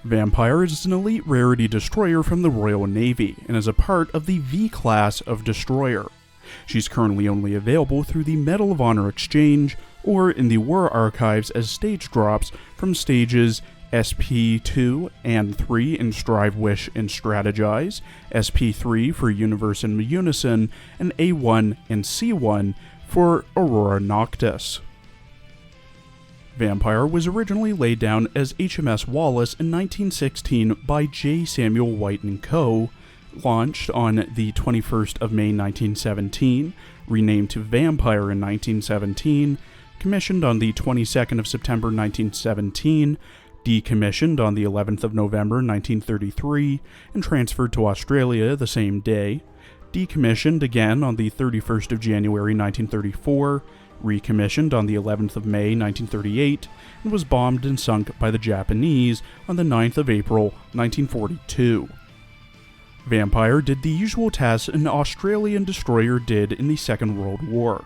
Vampire is an elite rarity destroyer from the Royal Navy and is a part of the V class of destroyer. She's currently only available through the Medal of Honor exchange or in the War Archives as stage drops from stages SP2 and 3 in Strive, Wish, and Strategize, SP3 for Universe and Unison, and A1 and C1 for Aurora Noctis. Vampire was originally laid down as HMS Wallace in 1916 by J. Samuel White & Co., launched on the 21st of May 1917, renamed to Vampire in 1917, commissioned on the 22nd of September 1917, decommissioned on the 11th of November 1933, and transferred to Australia the same day, decommissioned again on the 31st of January 1934, recommissioned on the 11th of May 1938, and was bombed and sunk by the Japanese on the 9th of April 1942. Vampire did the usual tasks an Australian destroyer did in the Second World War.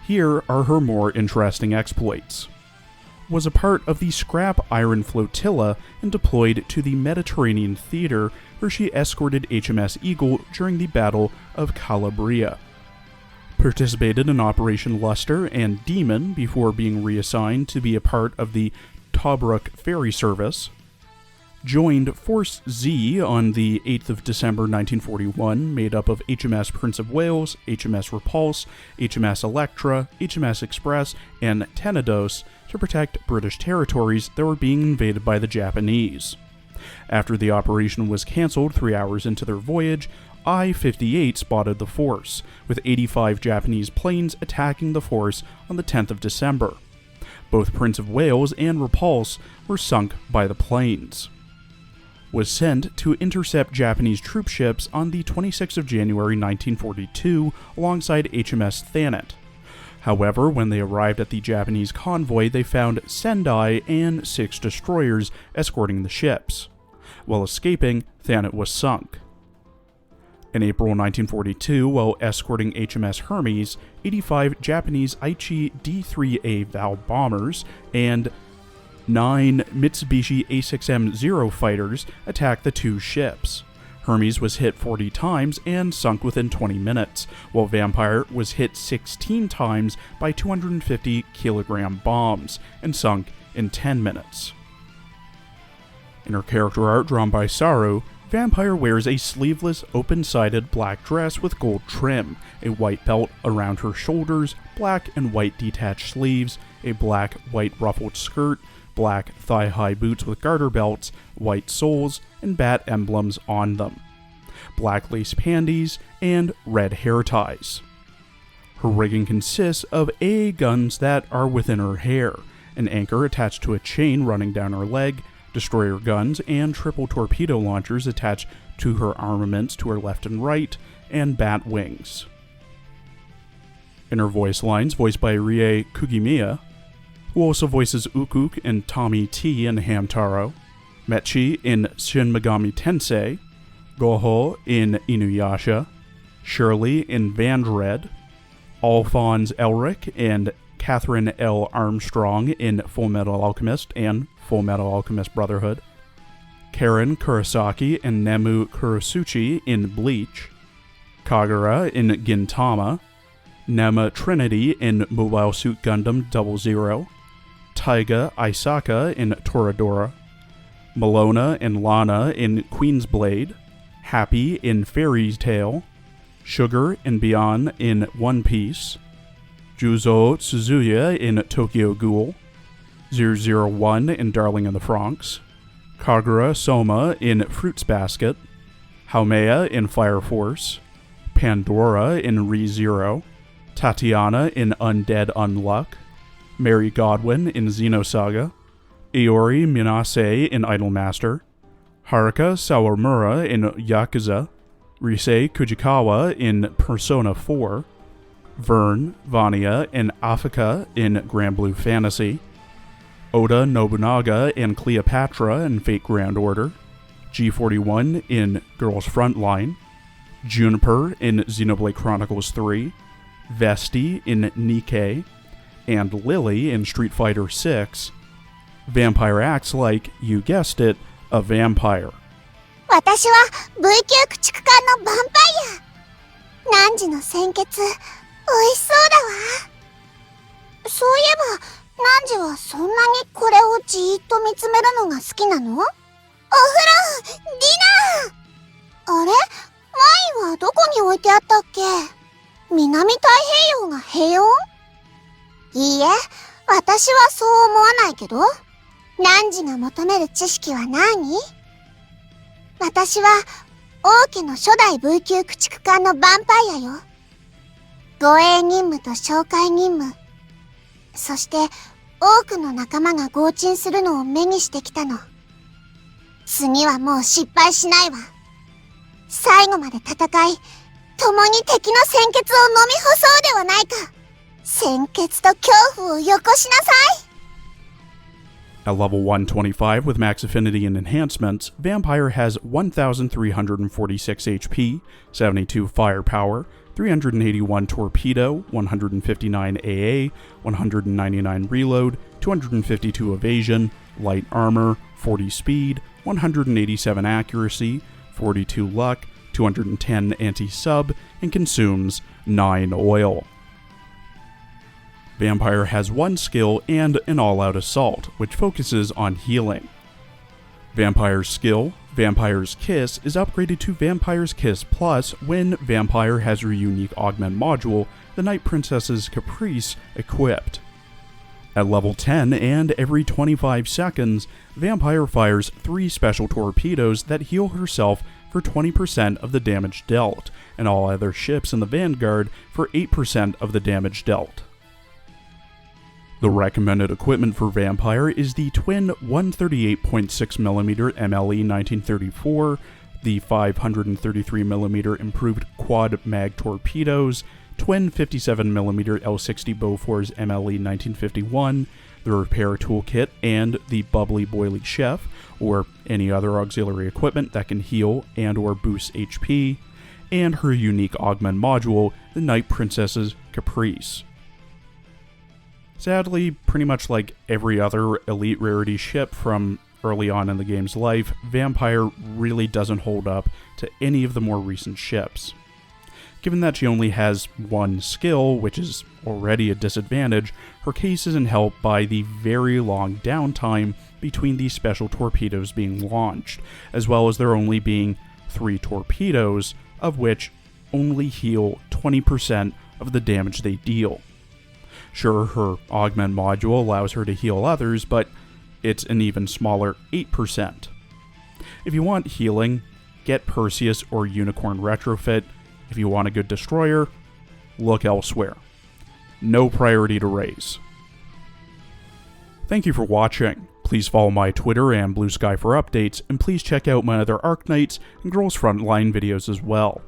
Here are her more interesting exploits. Was a part of the Scrap Iron Flotilla and deployed to the Mediterranean Theater, where she escorted HMS Eagle during the Battle of Calabria. Participated in Operation Luster and Demon before being reassigned to be a part of the Tobruk ferry service. Joined Force Z on the 8th of December 1941, made up of HMS Prince of Wales, HMS Repulse, HMS Electra, HMS Express, and Tenedos to protect British territories that were being invaded by the Japanese. After the operation was cancelled 3 hours into their voyage, I-58 spotted the force, with 85 Japanese planes attacking the force on the 10th of December. Both Prince of Wales and Repulse were sunk by the planes. Was sent to intercept Japanese troop ships on the 26th of January 1942 alongside HMS Thanet. However, when they arrived at the Japanese convoy, they found Sendai and 6 destroyers escorting the ships. While escaping, Thanet was sunk. In April 1942, while escorting HMS Hermes, 85 Japanese Aichi D-3A Val bombers and 9 Mitsubishi A6M-0 fighters attacked the 2 ships. Hermes was hit 40 times and sunk within 20 minutes, while Vampire was hit 16 times by 250 kilogram bombs and sunk in 10 minutes. In her character art drawn by Saru, Vampire wears a sleeveless, open-sided black dress with gold trim, a white belt around her shoulders, black and white detached sleeves, a black-white ruffled skirt, black thigh-high boots with garter belts, white soles, and bat emblems on them, black lace panties, and red hair ties. Her rigging consists of AA guns that are within her hair, an anchor attached to a chain running down her leg, destroyer guns and triple torpedo launchers attached to her armaments to her left and right, and bat wings. In her voice lines, voiced by Rie Kugimiya, who also voices Ukuk and Tommy T in Hamtaro, Mechi in Shin Megami Tensei, Goho in Inuyasha, Shirley in Vandred, Alphonse Elric and Catherine L. Armstrong in Fullmetal Alchemist and Fullmetal Alchemist Brotherhood, Karen Kurosaki and Nemu Kurosuchi in Bleach, Kagura in Gintama, Nema Trinity in Mobile Suit Gundam 00, Taiga Isaka in Toradora, Malona and Lana in Queen's Blade, Happy in Fairy's Tale, Sugar and Beyond in One Piece, Juzo Suzuya in Tokyo Ghoul, 001 in Darling in the Franxx, Kagura Soma in Fruits Basket, Haumea in Fire Force, Pandora in ReZero, Tatiana in Undead Unluck, Mary Godwin in Xenosaga, Iori Minase in Idolmaster, Haruka Sawamura in Yakuza, Rise Kujikawa in Persona 4, Vern Vania and Afika in Grand Blue Fantasy, Oda Nobunaga and Cleopatra in Fate Grand Order, G41 in Girls Frontline, Juniper in Xenoblade Chronicles 3, Vesti in Nikke, and Lily in Street Fighter 6, Vampire acts like, you guessed it, a vampire. 私は V 級駆逐艦のヴァンパイア。汝の鮮血、美味しそうだわ。そういえば、汝はそんなにこれをじーっと見つめるのが好きなの？お風呂、ディナー。あれ？ワインはどこに置いてあったっけ？南太平洋が平穏？いいえ、私はそう思わないけど。汝が求める知識は何？私は王家の初代 V 級駆逐艦のヴァンパイアよ。護衛任務と哨戒任務、そして多くの仲間が合鎮するのを目にしてきたの。次はもう失敗しないわ。最後まで戦い、共に敵の鮮血を飲み干そうではないか。鮮血と恐怖をよこしなさい。At level 125 with max affinity and enhancements, Vampire has 1,346 HP, 72 firepower, 381 torpedo, 159 AA, 199 reload, 252 evasion, light armor, 40 speed, 187 accuracy, 42 luck, 210 anti-sub, and consumes 9 oil. Vampire has one skill and an all-out assault, which focuses on healing. Vampire's skill, Vampire's Kiss, is upgraded to Vampire's Kiss Plus when Vampire has her unique augment module, the Night Princess's Caprice, equipped. At level 10 and every 25 seconds, Vampire fires 3 special torpedoes that heal herself for 20% of the damage dealt, and all other ships in the Vanguard for 8% of the damage dealt. The recommended equipment for Vampire is the twin 138.6mm MLE 1934, the 533mm improved quad mag torpedoes, twin 57mm L60 Bofors MLE 1951, the repair toolkit, and the bubbly boily chef, or any other auxiliary equipment that can heal and or boost HP, and her unique augment module, the Night Princess's Caprice. Sadly, pretty much like every other elite rarity ship from early on in the game's life, Vampire really doesn't hold up to any of the more recent ships. Given that she only has one skill, which is already a disadvantage, her case isn't helped by the very long downtime between these special torpedoes being launched, as well as there only being 3 torpedoes, of which only heal 20% of the damage they deal. Sure, her augment module allows her to heal others, but it's an even smaller 8%. If you want healing, get Perseus or Unicorn Retrofit. If you want a good destroyer, look elsewhere. No priority to raise. Thank you for watching. Please follow my Twitter and Blue Sky for updates, and please check out my other Arknights and Girls Frontline videos as well.